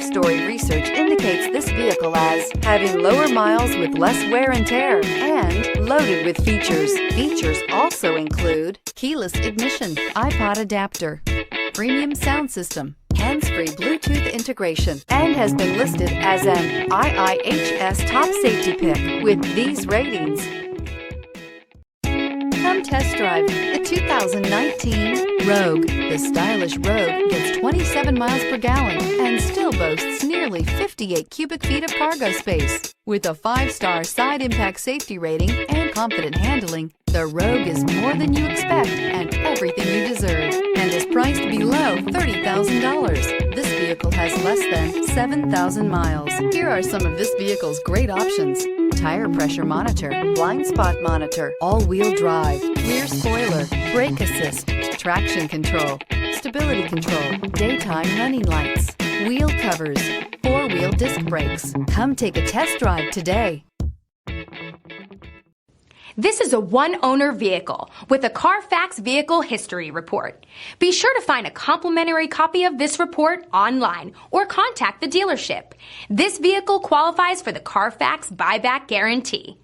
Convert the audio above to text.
3-story research indicates this vehicle as having lower miles with less wear and tear and loaded with features. Features also include keyless ignition, iPod adapter, premium sound system, hands-free Bluetooth integration, and has been listed as an IIHS top safety pick with these ratings. Come test drive the 2019 Rogue. The stylish Rogue gets 27 miles per gallon and still boasts nearly 58 cubic feet of cargo space. With a 5-star side impact safety rating and confident handling, the Rogue is more than you expect and everything you deserve, and is priced below $30,000. This vehicle has less than 7,000 miles. Here are some of this vehicle's great options: tire pressure monitor, blind spot monitor, all-wheel drive, rear spoiler, brake assist, traction control, stability control, daytime running lights, wheel covers, 4-wheel disc brakes. Come take a test drive today. This is a one-owner vehicle with a CARFAX Vehicle History Report. Be sure to find a complimentary copy of this report online or contact the dealership. This vehicle qualifies for the CARFAX Buyback Guarantee.